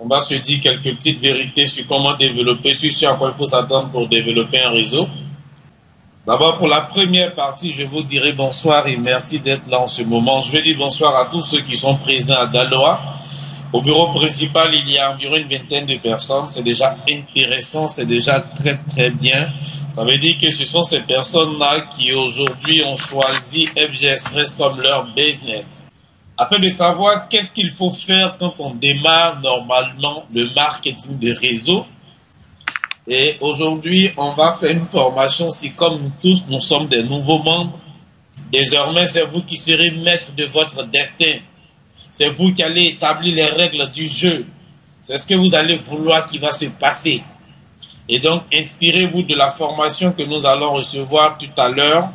On va se dire quelques petites vérités sur comment développer, sur ce à quoi il faut s'attendre pour développer un réseau. D'abord, pour la première partie, je vous dirai bonsoir et merci d'être là en ce moment. Je vais dire bonsoir à tous ceux qui sont présents à Daloa. Au bureau principal, il y a environ une vingtaine de personnes. C'est déjà intéressant, c'est déjà très très bien. Ça veut dire que ce sont ces personnes-là qui aujourd'hui ont choisi FG Express comme leur business. Afin de savoir qu'est-ce qu'il faut faire quand on démarre normalement le marketing de réseau. Et aujourd'hui, on va faire une formation si comme nous tous, nous sommes des nouveaux membres. Désormais, c'est vous qui serez maître de votre destin. C'est vous qui allez établir les règles du jeu. C'est ce que vous allez vouloir qui va se passer. Et donc, inspirez-vous de la formation que nous allons recevoir tout à l'heure.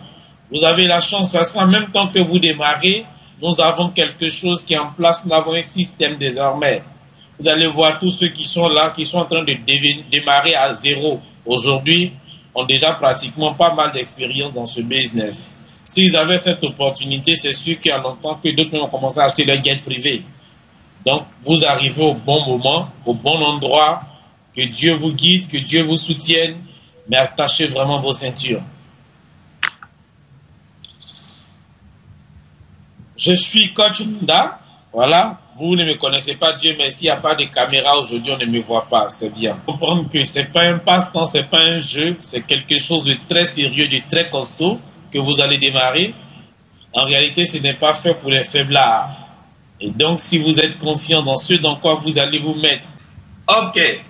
Vous avez la chance parce qu'en même temps que vous démarrez, nous avons quelque chose qui est en place. Nous avons un système désormais. Vous allez voir tous ceux qui sont là, qui sont en train de démarrer à zéro aujourd'hui, ont déjà pratiquement pas mal d'expérience dans ce business. S'ils avaient cette opportunité, c'est sûr qu'il y a longtemps que d'autres ont commencé à acheter leur jet privé. Donc, vous arrivez au bon moment, au bon endroit. Que Dieu vous guide, que Dieu vous soutienne, mais attachez vraiment vos ceintures. Je suis Coach Munda. Voilà. Vous ne me connaissez pas, Dieu merci, il n'y a pas de caméra aujourd'hui, on ne me voit pas, c'est bien. Comprendre que ce n'est pas un passe-temps, ce n'est pas un jeu, c'est quelque chose de très sérieux, de très costaud que vous allez démarrer. En réalité, ce n'est pas fait pour les faiblards. Et donc, si vous êtes conscient dans ce dans quoi vous allez vous mettre, ok,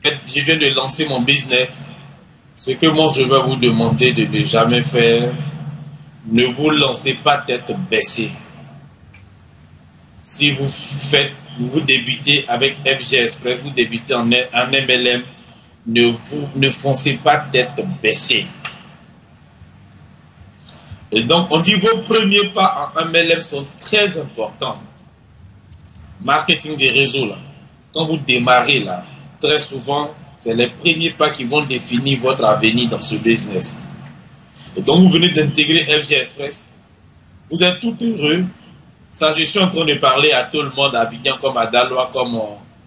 je viens de lancer mon business. Ce que moi, je vais vous demander de ne jamais faire, ne vous lancez pas tête baissée. Si vous débutez avec FG Express, vous débutez en MLM, ne foncez pas tête baissée. Et donc, on dit vos premiers pas en MLM sont très importants. Marketing des réseaux, là. Quand vous démarrez, là, très souvent, c'est les premiers pas qui vont définir votre avenir dans ce business. Et donc, vous venez d'intégrer FG Express. Vous êtes tout heureux. Ça, je suis en train de parler à tout le monde, à Abidjan comme à Daloa, comme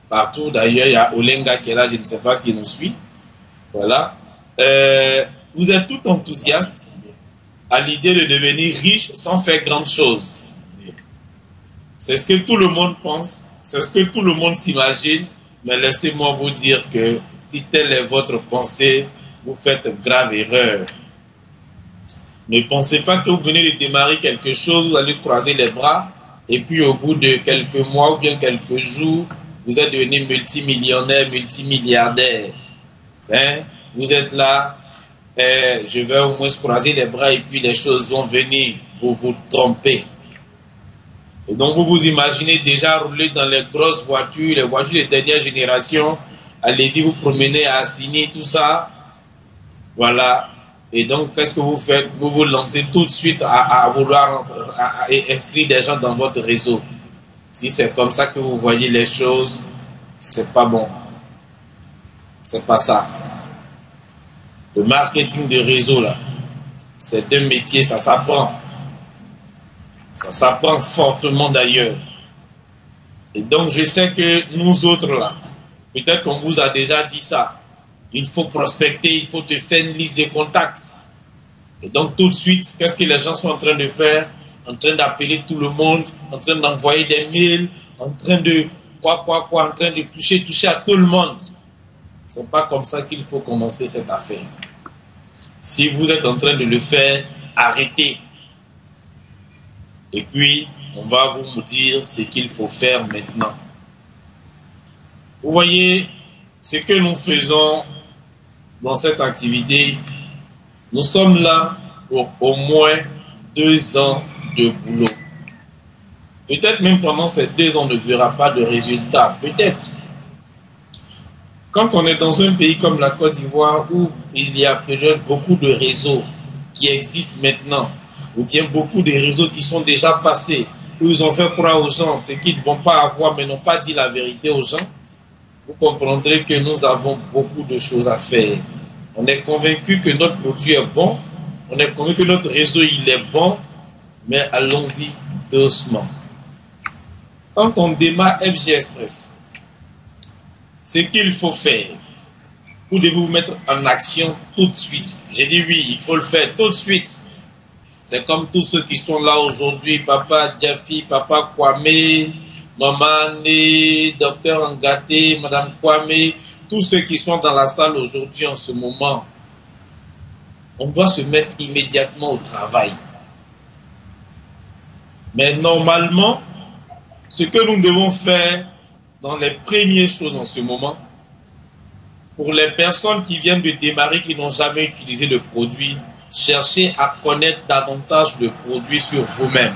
partout. D'ailleurs, il y a Olenga qui est là, je ne sais pas s'il nous suit. Voilà. Vous êtes tout enthousiaste à l'idée de devenir riche sans faire grande chose. C'est ce que tout le monde pense, c'est ce que tout le monde s'imagine, mais laissez-moi vous dire que si telle est votre pensée, vous faites grave erreur. Ne pensez pas que vous venez de démarrer quelque chose, vous allez croiser les bras, et puis au bout de quelques mois ou bien quelques jours, vous êtes devenu multimillionnaire, multimilliardaire. Hein? Vous êtes là, je vais au moins croiser les bras et puis les choses vont venir, vous vous trompez. Et donc vous vous imaginez déjà rouler dans les grosses voitures, les voitures de dernière génération, allez-y vous promener à Assini, tout ça. Voilà. Et donc, qu'est-ce que vous faites? Vous vous lancez tout de suite à vouloir inscrire des gens dans votre réseau. Si c'est comme ça que vous voyez les choses, c'est pas bon. C'est pas ça. Le marketing de réseau, là, c'est deux métiers, ça s'apprend. Ça s'apprend fortement d'ailleurs. Et donc, je sais que nous autres, là, peut-être qu'on vous a déjà dit ça. Il faut prospecter, il faut te faire une liste de contacts. Et donc, tout de suite, qu'est-ce que les gens sont en train de faire? En train d'appeler tout le monde, en train d'envoyer des mails, en train de en train de toucher à tout le monde. Ce n'est pas comme ça qu'il faut commencer cette affaire. Si vous êtes en train de le faire, arrêtez. Et puis, on va vous dire ce qu'il faut faire maintenant. Vous voyez, ce que nous faisons dans cette activité, nous sommes là pour au moins 2 ans de boulot. Peut-être même pendant ces 2 ans, on ne verra pas de résultats. Peut-être. Quand on est dans un pays comme la Côte d'Ivoire où il y a peut-être beaucoup de réseaux qui existent maintenant, ou bien beaucoup de réseaux qui sont déjà passés, où ils ont fait croire aux gens ce qu'ils ne vont pas avoir mais n'ont pas dit la vérité aux gens, vous comprendrez que nous avons beaucoup de choses à faire. On est convaincu que notre produit est bon, on est convaincu que notre réseau il est bon, mais allons-y doucement. Quand on démarre FG Express, ce qu'il faut faire. Vous devez vous mettre en action tout de suite. J'ai dit oui, il faut le faire tout de suite. C'est comme tous ceux qui sont là aujourd'hui, Papa Djafi, Papa Kwame, Maman Né, Docteur Ngaté, Madame Kwame, tous ceux qui sont dans la salle aujourd'hui en ce moment. On doit se mettre immédiatement au travail. Mais normalement, ce que nous devons faire dans les premières choses en ce moment, pour les personnes qui viennent de démarrer, qui n'ont jamais utilisé le produit, cherchez à connaître davantage le produit sur vous-même.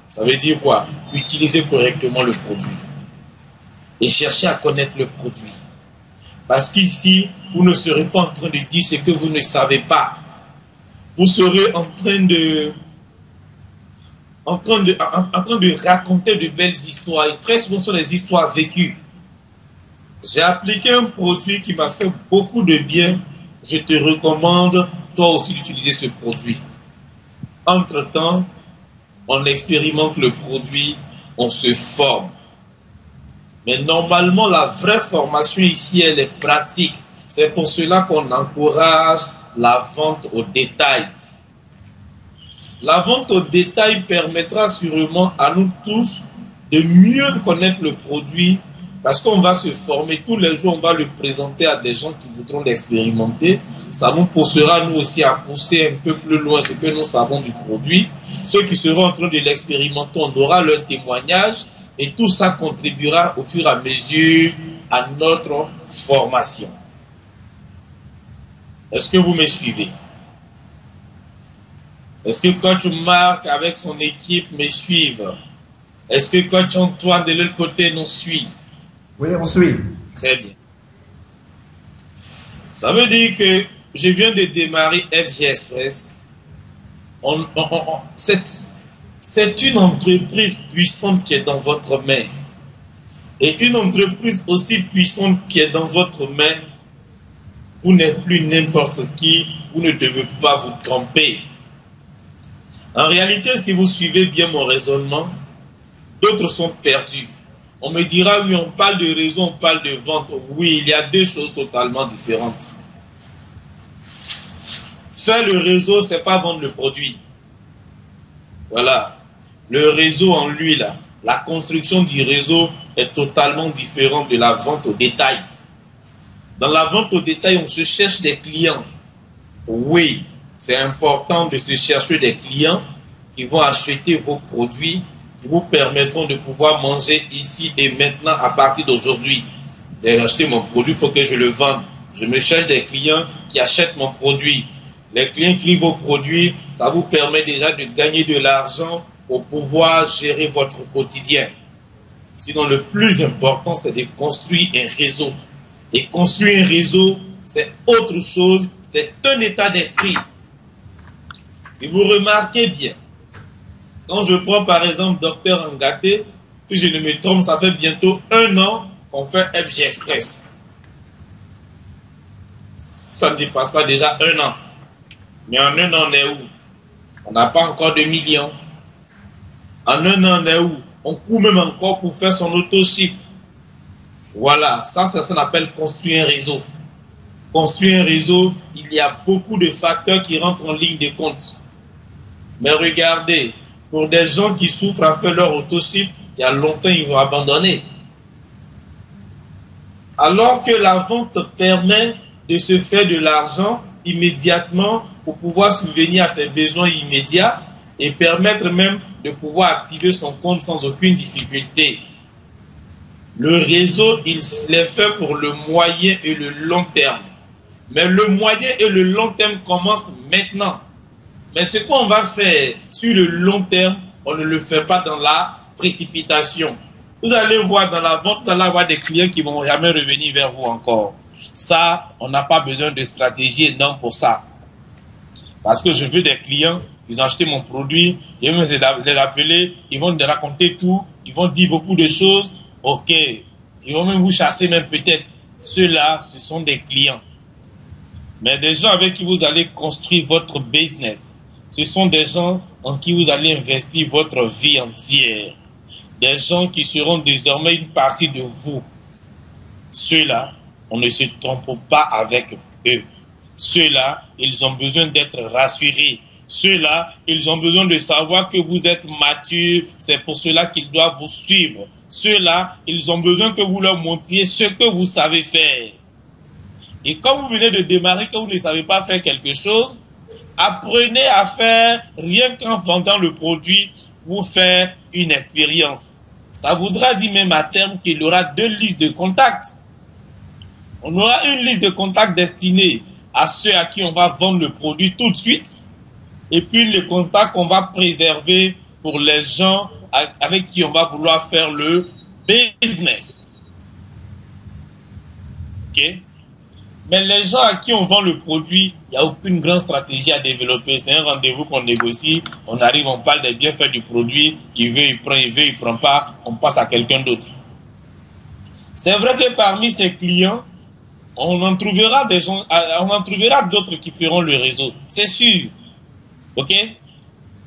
Ça veut dire quoi? Utilisez correctement le produit. Et cherchez à connaître le produit. Parce qu'ici, vous ne serez pas en train de dire ce que vous ne savez pas. Vous serez en train de raconter de belles histoires. Et très souvent, ce sont des histoires vécues. J'ai appliqué un produit qui m'a fait beaucoup de bien. Je te recommande, toi aussi, d'utiliser ce produit. Entre-temps, on expérimente le produit, on se forme. Mais normalement, la vraie formation ici, elle est pratique. C'est pour cela qu'on encourage la vente au détail. La vente au détail permettra sûrement à nous tous de mieux connaître le produit parce qu'on va se former tous les jours, on va le présenter à des gens qui voudront l'expérimenter. Ça nous poussera nous aussi à pousser un peu plus loin ce que nous savons du produit. Ceux qui seront en train de l'expérimenter, on aura leur témoignage et tout ça contribuera au fur et à mesure à notre formation. Est-ce que vous me suivez? Est-ce que coach Marc avec son équipe me suivent? Est-ce que coach Antoine de l'autre côté nous suit? Oui, on suit. Très bien. Ça veut dire que je viens de démarrer FG Express. C'est une entreprise puissante qui est dans votre main. Et une entreprise aussi puissante qui est dans votre main, vous n'êtes plus n'importe qui, vous ne devez pas vous tromper. En réalité, si vous suivez bien mon raisonnement, d'autres sont perdus. On me dira, oui, on parle de réseau, on parle de vente. Oui, il y a deux choses totalement différentes. Faire le réseau, ce n'est pas vendre le produit. Voilà. Le réseau en lui, là, la construction du réseau est totalement différente de la vente au détail. Dans la vente au détail, on se cherche des clients. Oui, c'est important de se chercher des clients qui vont acheter vos produits, qui vous permettront de pouvoir manger ici et maintenant à partir d'aujourd'hui. J'ai acheté mon produit, il faut que je le vende. Je me cherche des clients qui achètent mon produit. Les clients qui livrent vos produits, ça vous permet déjà de gagner de l'argent pour pouvoir gérer votre quotidien. Sinon, le plus important, c'est de construire un réseau. Et construire un réseau, c'est autre chose, c'est un état d'esprit. Si vous remarquez bien, quand je prends par exemple Docteur Ngaté, si je ne me trompe, ça fait bientôt 1 an qu'on fait FG Express. Ça ne dépasse pas déjà 1 an. Mais en 1 an, on est où? On n'a pas encore de millions. En 1 an, on est où? On court même encore pour faire son auto-ship. Voilà, ça c'est ce qu'on appelle construire un réseau. Construire un réseau, il y a beaucoup de facteurs qui rentrent en ligne de compte. Mais regardez, pour des gens qui souffrent à faire leur auto-ship, il y a longtemps ils vont abandonner. Alors que la vente permet de se faire de l'argent immédiatement pour pouvoir subvenir à ses besoins immédiats et permettre même de pouvoir activer son compte sans aucune difficulté. Le réseau, il est fait pour le moyen et le long terme. Mais le moyen et le long terme commencent maintenant. Mais ce qu'on va faire sur le long terme, on ne le fait pas dans la précipitation. Vous allez voir dans la vente, vous allez avoir des clients qui ne vont jamais revenir vers vous encore. Ça, on n'a pas besoin de stratégie énorme pour ça. Parce que je veux des clients, ils ont acheté mon produit, je vais les appeler, ils vont me raconter tout, ils vont dire beaucoup de choses. Ok, ils vont même vous chasser même peut-être. Ceux-là, ce sont des clients. Mais des gens avec qui vous allez construire votre business, ce sont des gens en qui vous allez investir votre vie entière. Des gens qui seront désormais une partie de vous. Ceux-là, On ne se trompe pas avec eux. Ceux-là, ils ont besoin d'être rassurés. Ceux-là, ils ont besoin de savoir que vous êtes mature. C'est pour cela qu'ils doivent vous suivre. Ceux-là, ils ont besoin que vous leur montriez ce que vous savez faire. Et quand vous venez de démarrer, que vous ne savez pas faire quelque chose, apprenez à faire, rien qu'en vendant le produit, vous faire une expérience. Ça voudra dire même à terme qu'il y aura 2 listes de contacts. On aura une liste de contacts destinée à ceux à qui on va vendre le produit tout de suite. Et puis les contacts qu'on va préserver pour les gens avec qui on va vouloir faire le business. Ok? Mais les gens à qui on vend le produit, il n'y a aucune grande stratégie à développer. C'est un rendez-vous qu'on négocie, on arrive, on parle des bienfaits du produit, il veut, il prend, il veut, il ne prend pas, on passe à quelqu'un d'autre. C'est vrai que parmi ces clients, on en trouvera des gens, on en trouvera d'autres qui feront le réseau, c'est sûr. Ok?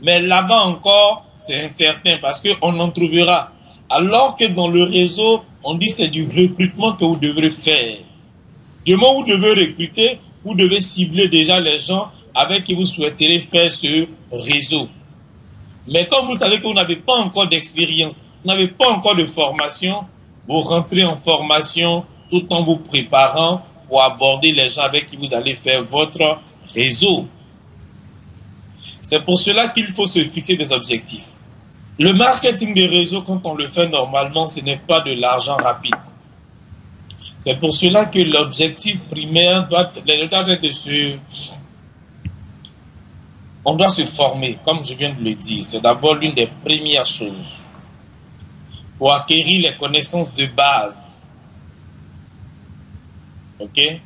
Mais là-bas encore, c'est incertain parce qu'on en trouvera. Alors que dans le réseau, on dit que c'est du recrutement que vous devrez faire. Du moment où vous devez recruter, vous devez cibler déjà les gens avec qui vous souhaiterez faire ce réseau. Mais comme vous savez que vous n'avez pas encore d'expérience, vous n'avez pas encore de formation, vous rentrez en formation tout en vous préparant pour aborder les gens avec qui vous allez faire votre réseau. C'est pour cela qu'il faut se fixer des objectifs. Le marketing des réseaux, quand on le fait normalement, ce n'est pas de l'argent rapide. C'est pour cela que l'objectif primaire doit être de on doit se former, comme je viens de le dire. C'est d'abord l'une des premières choses pour acquérir les connaissances de base. Ok?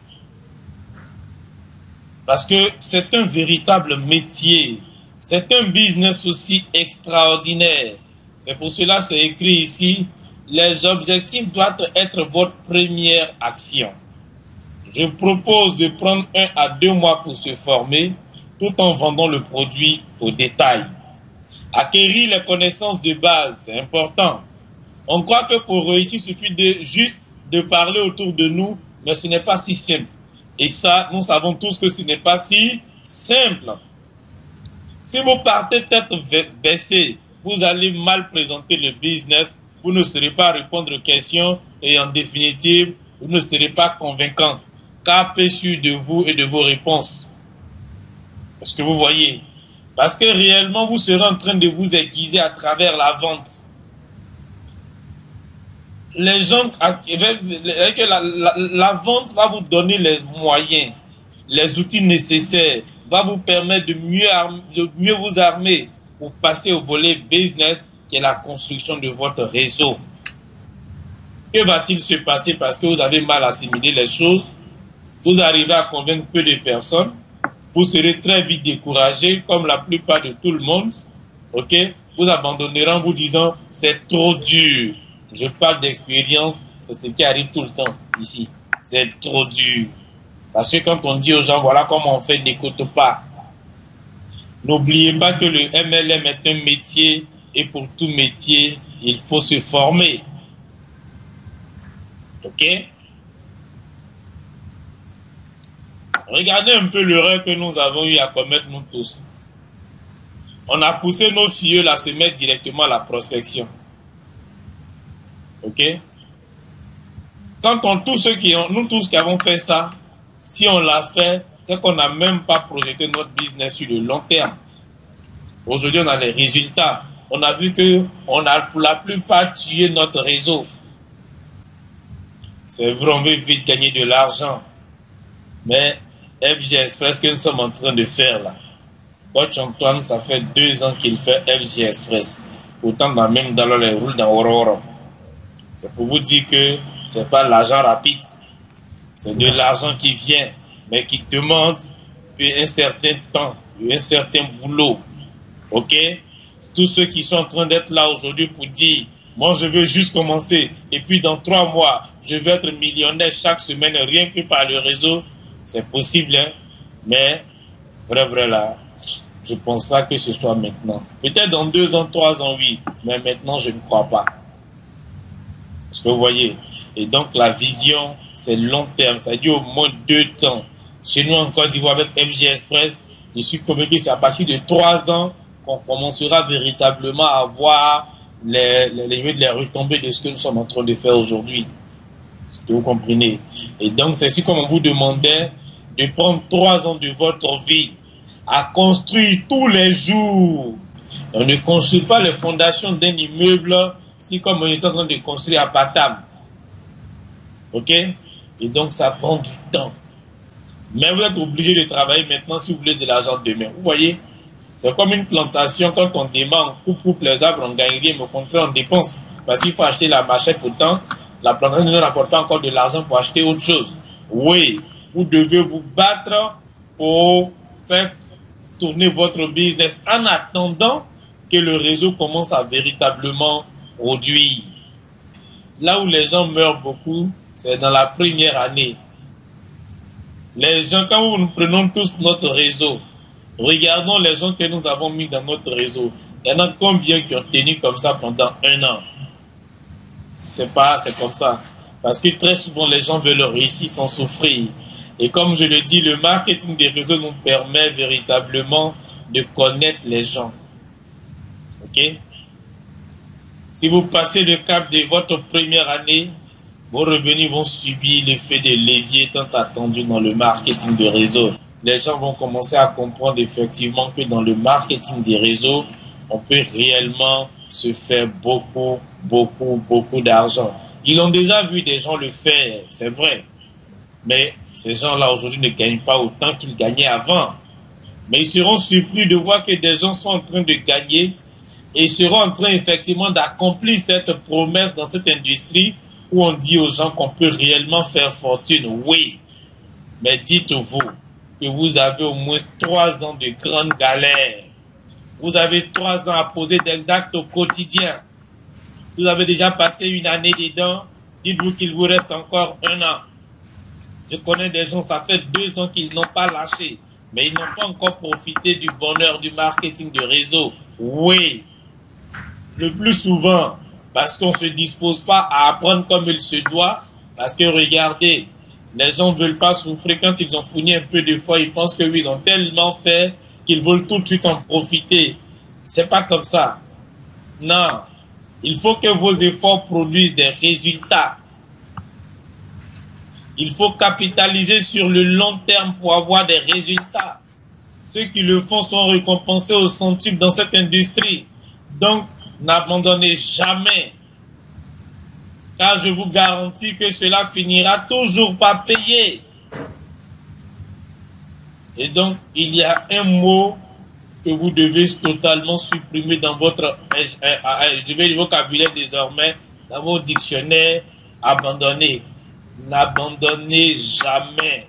Parce que c'est un véritable métier. C'est un business aussi extraordinaire. C'est pour cela que c'est écrit ici. Les objectifs doivent être votre première action. Je propose de prendre 1 à 2 mois pour se former tout en vendant le produit au détail. Acquérir les connaissances de base, c'est important. On croit que pour réussir, il suffit juste de parler autour de nous, mais ce n'est pas si simple. Et ça, nous savons tous que ce n'est pas si simple. Si vous partez tête baissée, vous allez mal présenter le business, vous ne saurez pas répondre aux questions et en définitive, vous ne serez pas convaincant. Capez sûr de vous et de vos réponses. Est-ce que vous voyez? Parce que réellement, vous serez en train de vous aiguiser à travers la vente. Les gens, la vente va vous donner les moyens, les outils nécessaires, va vous permettre de mieux vous armer pour passer au volet business qui est la construction de votre réseau. Que va-t-il se passer parce que vous avez mal assimilé les choses? Vous arrivez à convaincre peu de personnes, vous serez très vite découragé comme la plupart de tout le monde. Ok? Vous abandonnerez en vous disant c'est trop dur. Je parle d'expérience, c'est ce qui arrive tout le temps ici. C'est trop dur. Parce que quand on dit aux gens voilà comment on fait, n'écoute pas. N'oubliez pas que le MLM est un métier et pour tout métier, il faut se former. Ok? Regardez un peu l'erreur que nous avons eu à commettre nous tous. On a poussé nos filles à se mettre directement à la prospection. Ok? Quand nous tous qui avons fait ça, si on l'a fait, c'est qu'on n'a même pas projeté notre business sur le long terme. Aujourd'hui, on a les résultats. On a vu qu'on a pour la plupart tué notre réseau. C'est vrai, on veut vite gagner de l'argent. Mais FG Express que nous sommes en train de faire là. Coach Antoine, ça fait 2 ans qu'il fait FG Express. Pourtant, même dans les roules dans Aurora. C'est pour vous dire que ce n'est pas l'argent rapide. C'est de l'argent qui vient, mais qui demande un certain temps, un certain boulot. Ok? Tous ceux qui sont en train d'être là aujourd'hui pour dire, moi je veux juste commencer, et puis dans 3 mois, je veux être millionnaire chaque semaine, rien que par le réseau, c'est possible, hein? Mais, vrai là, je ne pense pas que ce soit maintenant. Peut-être dans 2 ans, 3 ans, oui, mais maintenant je ne crois pas. Est-ce que vous voyez? Et donc la vision, c'est long terme, ça dit au moins 2 ans. Chez nous en Côte d'Ivoire avec FG Express, je suis convaincu que c'est à partir de 3 ans qu'on commencera véritablement à voir les retombées de ce que nous sommes en train de faire aujourd'hui. Est-ce que vous comprenez? Et donc c'est ainsi comme on vous demandait de prendre 3 ans de votre vie à construire tous les jours. On ne construit pas les fondations d'un immeuble si comme on est en train de construire à Patam. Ok? Et donc ça prend du temps. Mais vous êtes obligé de travailler maintenant si vous voulez de l'argent demain. Vous voyez? C'est comme une plantation. Quand on démarre, on coupe les arbres, on gagne rien, mais au contraire, on dépense. Parce qu'il faut acheter la machette. Pourtant, la plantation ne nous rapporte pas encore de l'argent pour acheter autre chose. Oui, vous devez vous battre pour faire tourner votre business en attendant que le réseau commence à véritablement produire. Là où les gens meurent beaucoup, c'est dans la première année. Les gens, quand nous prenons tous notre réseau, regardons les gens que nous avons mis dans notre réseau. Il y en a combien qui ont tenu comme ça pendant 1 an? C'est comme ça. Parce que très souvent, les gens veulent réussir sans souffrir. Et comme je le dis, le marketing des réseaux nous permet véritablement de connaître les gens. Ok? Si vous passez le cap de votre première année, vos revenus vont subir l'effet de levier tant attendu dans le marketing de réseau. Les gens vont commencer à comprendre effectivement que dans le marketing des réseaux, on peut réellement se faire beaucoup d'argent. Ils ont déjà vu des gens le faire, c'est vrai. Mais ces gens-là aujourd'hui ne gagnent pas autant qu'ils gagnaient avant. Mais ils seront surpris de voir que des gens sont en train de gagner et ils seront en train effectivement d'accomplir cette promesse dans cette industrie où on dit aux gens qu'on peut réellement faire fortune. Oui, mais dites-vous que vous avez au moins 3 ans de grande galère. Vous avez 3 ans à poser des actes au quotidien. Si vous avez déjà passé une année dedans, dites-vous qu'il vous reste encore 1 an. Je connais des gens, ça fait 2 ans qu'ils n'ont pas lâché, mais ils n'ont pas encore profité du bonheur du marketing de réseau. Oui, le plus souvent, parce qu'on ne se dispose pas à apprendre comme il se doit, parce que regardez, les gens ne veulent pas souffrir quand ils ont fourni un peu de fois, ils pensent qu'ils ont tellement fait qu'ils veulent tout de suite en profiter. C'est pas comme ça. Non, il faut que vos efforts produisent des résultats. Il faut capitaliser sur le long terme pour avoir des résultats. Ceux qui le font sont récompensés au centuple dans cette industrie. Donc, n'abandonnez jamais. Car je vous garantis que cela finira toujours par payer. Et donc, il y a un mot que vous devez totalement supprimer dans votre vocabulaire désormais, dans vos dictionnaires, abandonner. N'abandonnez jamais.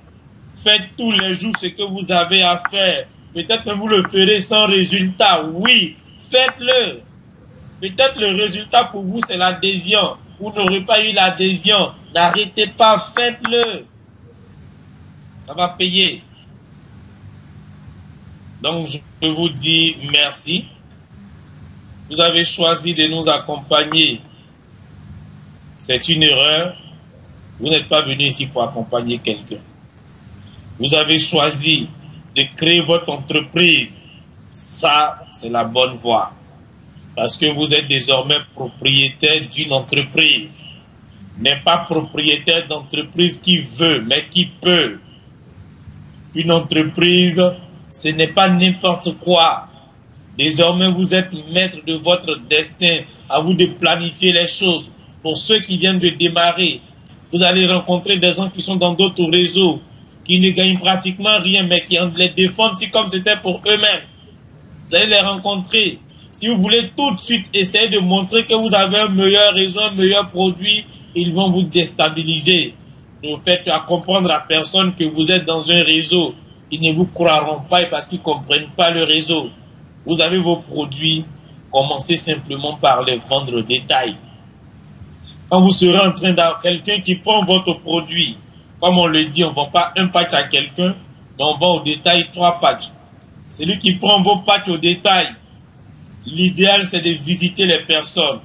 Faites tous les jours ce que vous avez à faire. Peut-être que vous le ferez sans résultat. Oui, faites-le. Peut-être le résultat pour vous, c'est l'adhésion. Vous n'aurez pas eu l'adhésion. N'arrêtez pas, faites-le. Ça va payer. Donc, je vous dis merci. Vous avez choisi de nous accompagner. C'est une erreur. Vous n'êtes pas venu ici pour accompagner quelqu'un. Vous avez choisi de créer votre entreprise. Ça, c'est la bonne voie. Parce que vous êtes désormais propriétaire d'une entreprise. N'est pas propriétaire d'entreprise qui veut, mais qui peut. Une entreprise, ce n'est pas n'importe quoi. Désormais, vous êtes maître de votre destin. À vous de planifier les choses. Pour ceux qui viennent de démarrer, vous allez rencontrer des gens qui sont dans d'autres réseaux, qui ne gagnent pratiquement rien, mais qui les défendent si comme c'était pour eux-mêmes. Vous allez les rencontrer. Si vous voulez tout de suite essayer de montrer que vous avez un meilleur réseau, un meilleur produit, ils vont vous déstabiliser. Vous faites à comprendre à personne que vous êtes dans un réseau. Ils ne vous croiront pas parce qu'ils ne comprennent pas le réseau. Vous avez vos produits, commencez simplement par les vendre au détail. Quand vous serez en train d'avoir quelqu'un qui prend votre produit, comme on le dit, on ne vend pas un patch à quelqu'un, mais on vend au détail 3 patchs. Celui qui prend vos patchs au détail, l'idéal c'est de visiter les personnes.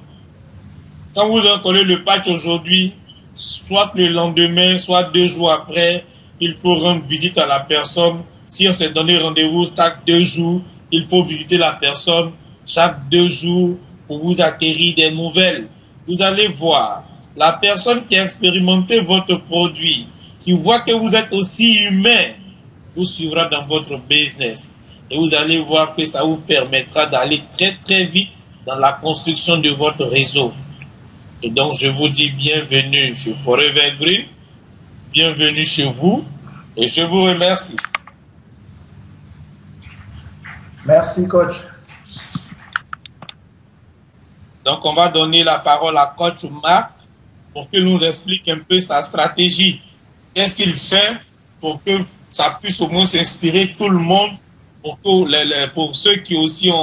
Quand vous reconnaissez le patch aujourd'hui, soit le lendemain, soit 2 jours après, il faut rendre visite à la personne. Si on s'est donné rendez-vous chaque 2 jours, il faut visiter la personne chaque 2 jours pour vous acquérir des nouvelles. Vous allez voir, la personne qui a expérimenté votre produit, qui voit que vous êtes aussi humain, vous suivra dans votre business. Et vous allez voir que ça vous permettra d'aller très très vite dans la construction de votre réseau. Et donc je vous dis bienvenue chez Forever Green, bienvenue chez vous et je vous remercie. Merci coach. Donc on va donner la parole à coach Marc pour qu'il nous explique un peu sa stratégie. Qu'est-ce qu'il fait pour que ça puisse au moins s'inspirer tout le monde, pour ceux qui aussi ont